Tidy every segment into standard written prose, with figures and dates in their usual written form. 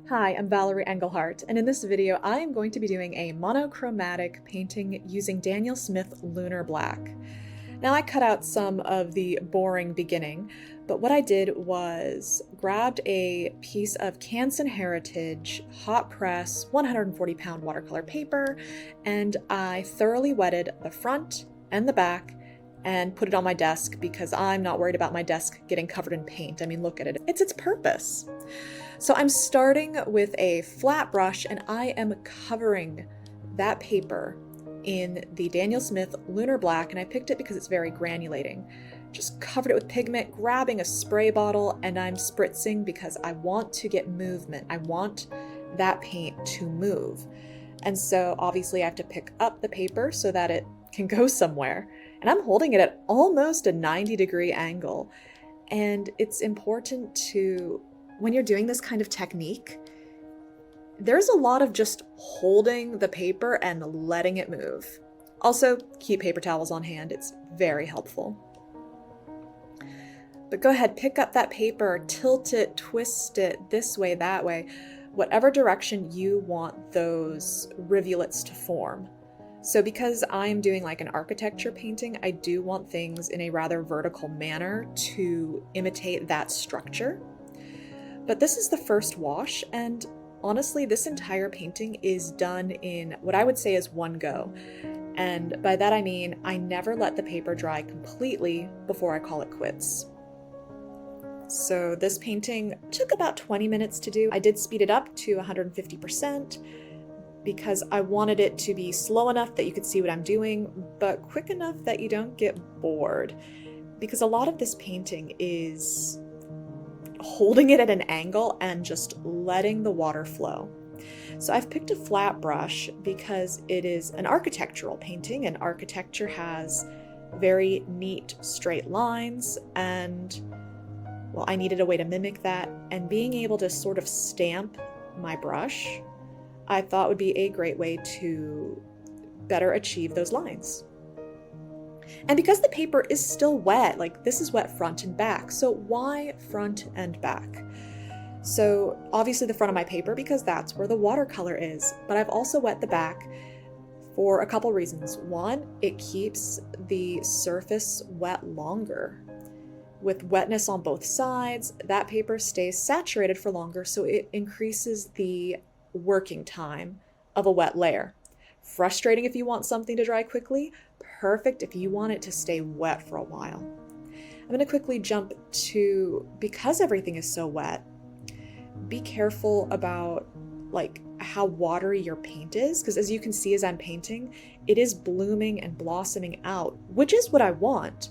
Hi, I'm Valerie Englehart, and in this video I am going to be doing a monochromatic painting using Daniel Smith Lunar Black. Now I cut out some of the boring beginning, but what I did was grabbed a piece of Canson Heritage Hot Press 140-pound watercolor paper, and I thoroughly wetted the front and the back and put it on my desk because I'm not worried about my desk getting covered in paint. I mean, look at it. It's its purpose. So I'm starting with a flat brush and I am covering that paper in the Daniel Smith Lunar Black, and I picked it because it's very granulating. Just covered it with pigment, grabbing a spray bottle, and I'm spritzing because I want to get movement. I want that paint to move. And so obviously I have to pick up the paper so that it can go somewhere. And I'm holding it at almost a 90-degree angle. And it's important to, when you're doing this kind of technique, there's a lot of just holding the paper and letting it move. Also, keep paper towels on hand. It's very helpful. But go ahead, pick up that paper, tilt it, twist it this way, that way, whatever direction you want those rivulets to form. So because I'm doing like an architecture painting, I do want things in a rather vertical manner to imitate that structure. But this is the first wash, and honestly, this entire painting is done in what I would say is one go. And by that I mean, I never let the paper dry completely before I call it quits. So this painting took about 20 minutes to do. I did speed it up to 150% because I wanted it to be slow enough that you could see what I'm doing, but quick enough that you don't get bored. Because a lot of this painting is holding it at an angle and just letting the water flow. So I've picked a flat brush because it is an architectural painting, and architecture has very neat straight lines, and well, I needed a way to mimic that, and being able to sort of stamp my brush, I thought would be a great way to better achieve those lines. And because the paper is still wet, like this is wet front and back, so why front and back? So obviously the front of my paper because that's where the watercolor is, but I've also wet the back for a couple reasons. One, it keeps the surface wet longer. With wetness on both sides, that paper stays saturated for longer, so it increases the working time of a wet layer. Frustrating if you want something to dry quickly, perfect if you want it to stay wet for a while. I'm going to quickly jump to, because everything is so wet, be careful about like how watery your paint is, because as you can see as I'm painting, it is blooming and blossoming out, which is what I want.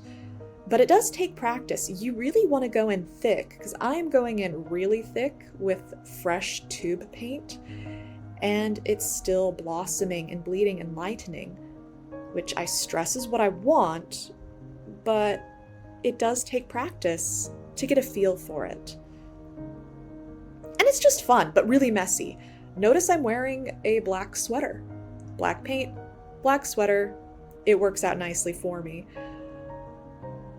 But it does take practice. You really want to go in thick, because I am going in really thick with fresh tube paint, and it's still blossoming and bleeding and lightening, which I stress is what I want, but it does take practice to get a feel for it. And it's just fun, but really messy. Notice I'm wearing a black sweater. Black paint, black sweater, it works out nicely for me.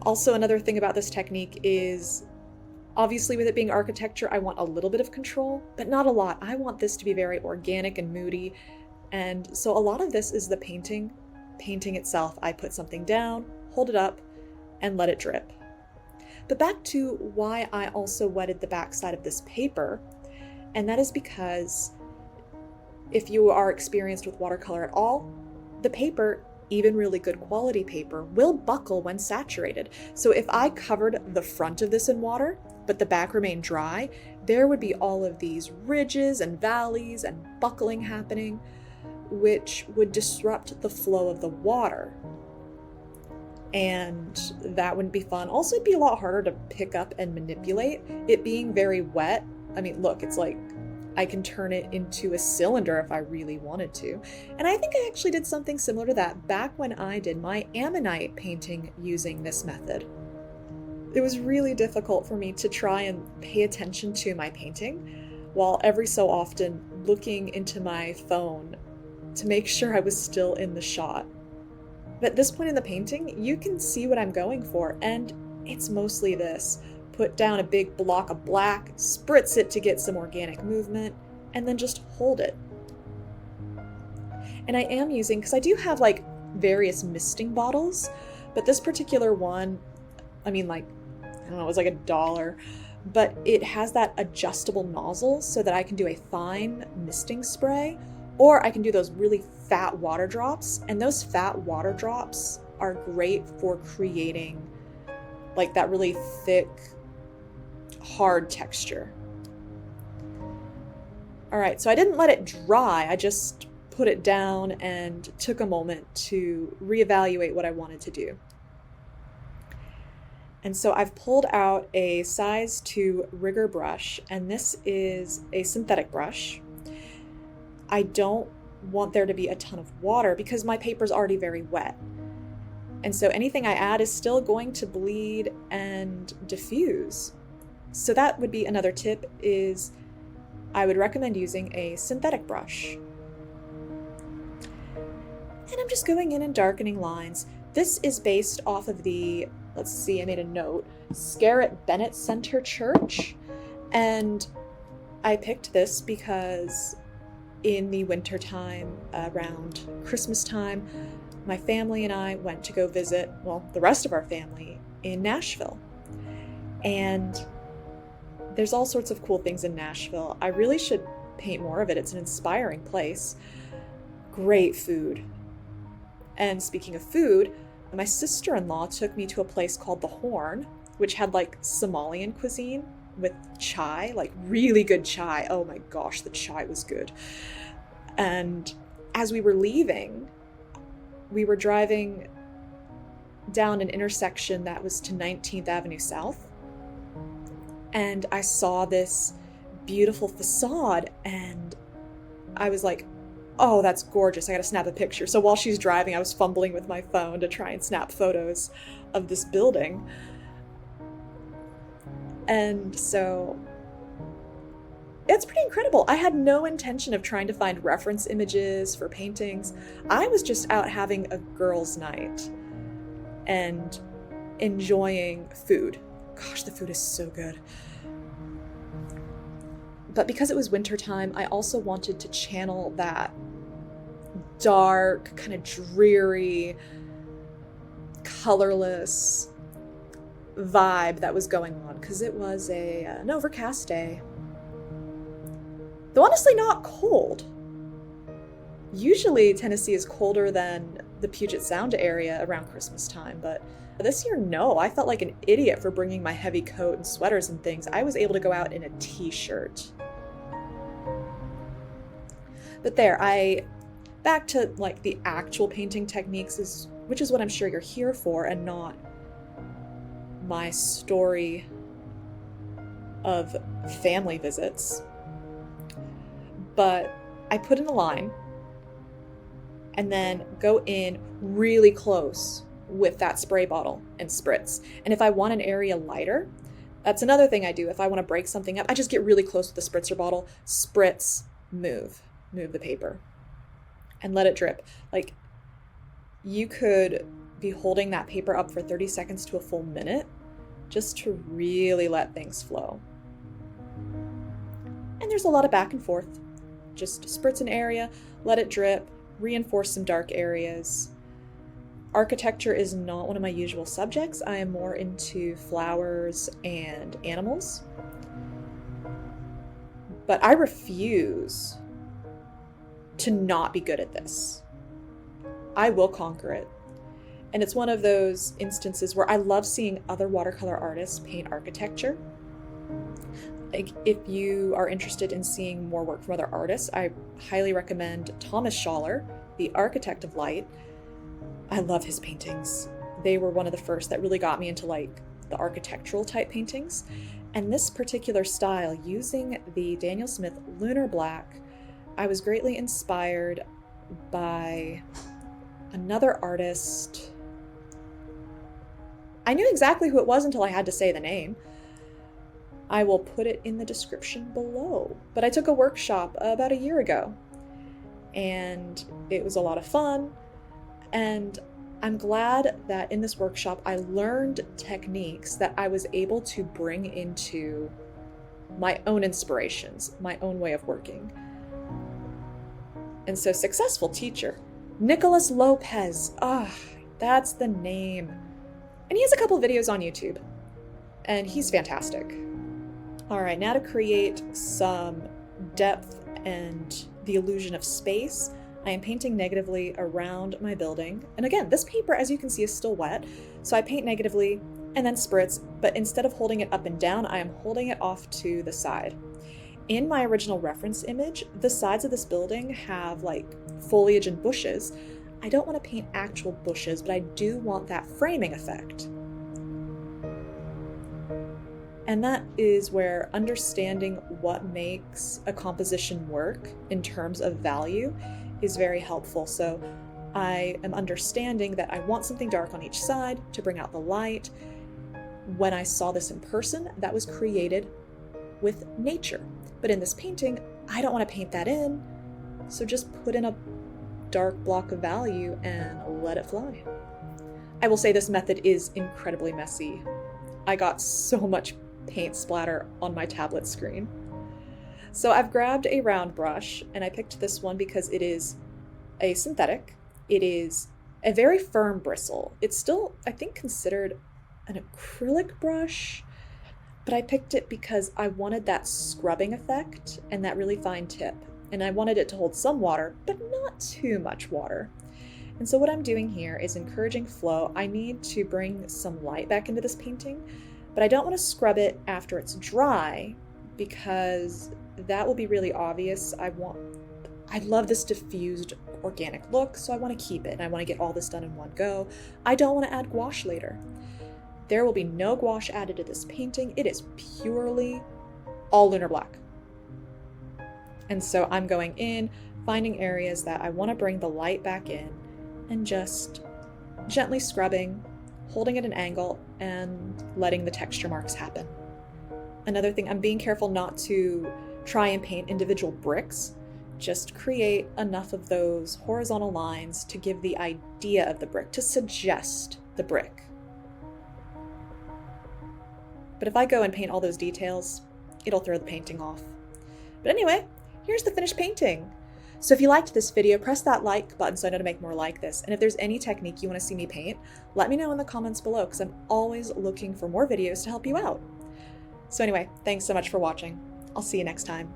Also, another thing about this technique is, obviously with it being architecture, I want a little bit of control, but not a lot. I want this to be very organic and moody, and so a lot of this is the painting itself. I put something down, hold it up, and let it drip. But back to why I also wetted the back side of this paper, and that is because if you are experienced with watercolor at all, the paper, even really good quality paper, will buckle when saturated. So if I covered the front of this in water, but the back remained dry, there would be all of these ridges and valleys and buckling happening, which would disrupt the flow of the water. And that wouldn't be fun. Also, it'd be a lot harder to pick up and manipulate. It being very wet, I mean, look, it's like I can turn it into a cylinder if I really wanted to. And I think I actually did something similar to that back when I did my ammonite painting using this method. It was really difficult for me to try and pay attention to my painting while every so often looking into my phone to make sure I was still in the shot. But at this point in the painting, you can see what I'm going for, and it's mostly this. put down a big block of black, spritz it to get some organic movement, and then just hold it. And I am using, because I do have like various misting bottles, but this particular one, I mean, like, I don't know, it was like $1, but it has that adjustable nozzle so that I can do a fine misting spray, or I can do those really fat water drops. And those fat water drops are great for creating like that really thick, hard texture. All right, so I didn't let it dry. I just put it down and took a moment to reevaluate what I wanted to do. And so I've pulled out a size 2 rigger brush, and this is a synthetic brush. I don't want there to be a ton of water because my paper's already very wet. And so anything I add is still going to bleed and diffuse. So that would be another tip, is I would recommend using a synthetic brush. And I'm just going in and darkening lines. This is based off of the, let's see, I made a note, Scarrett Bennett Center Church. And I picked this because in the winter time, around Christmas time, my family and I went to go visit, well, the rest of our family in Nashville. And there's all sorts of cool things in Nashville. I really should paint more of it. It's an inspiring place. Great food. And speaking of food, my sister-in-law took me to a place called The Horn, which had like Somalian cuisine with chai, like really good chai. Oh my gosh, the chai was good. And as we were leaving, we were driving down an intersection that was to 19th Avenue South. And I saw this beautiful facade, and I was like, oh, that's gorgeous. I gotta snap a picture. So while she's driving, I was fumbling with my phone to try and snap photos of this building. And so it's pretty incredible. I had no intention of trying to find reference images for paintings. I was just out having a girls' night and enjoying food. Gosh, the food is so good. But because it was wintertime, I also wanted to channel that dark, kind of dreary, colorless vibe that was going on, because it was an overcast day. Though honestly not cold. Usually Tennessee is colder than the Puget Sound area around Christmas time, but this year, no. I felt like an idiot for bringing my heavy coat and sweaters and things. I was able to go out in a t-shirt. But there, back to like the actual painting techniques, which is what I'm sure you're here for, and not my story of family visits. But I put in a line and then go in really close with that spray bottle and spritz. And if I want an area lighter, that's another thing I do. If I want to break something up, I just get really close with the spritzer bottle, spritz, move the paper, and let it drip. Like, you could be holding that paper up for 30 seconds to a full minute just to really let things flow. And there's a lot of back and forth. Just spritz an area, let it drip, reinforce some dark areas. Architecture is not one of my usual subjects. I am more into flowers and animals. But I refuse to not be good at this. I will conquer it. And it's one of those instances where I love seeing other watercolor artists paint architecture. Like, if you are interested in seeing more work from other artists, I highly recommend Thomas Schaller, the architect of light. I love his paintings. They were one of the first that really got me into like the architectural type paintings. And this particular style, using the Daniel Smith Lunar Black, I was greatly inspired by another artist. I knew exactly who it was until I had to say the name. I will put it in the description below. But I took a workshop about a year ago, and it was a lot of fun. And I'm glad that in this workshop I learned techniques that I was able to bring into my own inspirations, my own way of working. And so, successful teacher, Nicholas Lopez. That's the name. And he has a couple videos on YouTube, and he's fantastic. All right, now to create some depth and the illusion of space, I am painting negatively around my building. And again, this paper, as you can see, is still wet. So I paint negatively and then spritz, but instead of holding it up and down, I am holding it off to the side. In my original reference image, the sides of this building have like foliage and bushes. I don't want to paint actual bushes, but I do want that framing effect. And that is where understanding what makes a composition work in terms of value is very helpful. So I am understanding that I want something dark on each side to bring out the light. When I saw this in person, that was created with nature. But in this painting, I don't want to paint that in, so just put in a dark block of value and let it fly. I will say this method is incredibly messy. I got so much paint splatter on my tablet screen. So I've grabbed a round brush, and I picked this one because it is a synthetic. It is a very firm bristle. It's still, I think, considered an acrylic brush, but I picked it because I wanted that scrubbing effect and that really fine tip. And I wanted it to hold some water, but not too much water. And so what I'm doing here is encouraging flow. I need to bring some light back into this painting, but I don't want to scrub it after it's dry because that will be really obvious. I love this diffused organic look, so I want to keep it, and I want to get all this done in one go. I don't want to add gouache later. There will be no gouache added to this painting. It is purely all lunar black. And so I'm going in, finding areas that I want to bring the light back in, and just gently scrubbing, holding at an angle, and letting the texture marks happen. Another thing, I'm being careful not to try and paint individual bricks. Just create enough of those horizontal lines to give the idea of the brick, to suggest the brick. But if I go and paint all those details, it'll throw the painting off. But anyway, here's the finished painting. So if you liked this video, press that like button so I know to make more like this. And if there's any technique you want to see me paint, let me know in the comments below, because I'm always looking for more videos to help you out. So anyway, thanks so much for watching. I'll see you next time.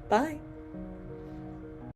Bye.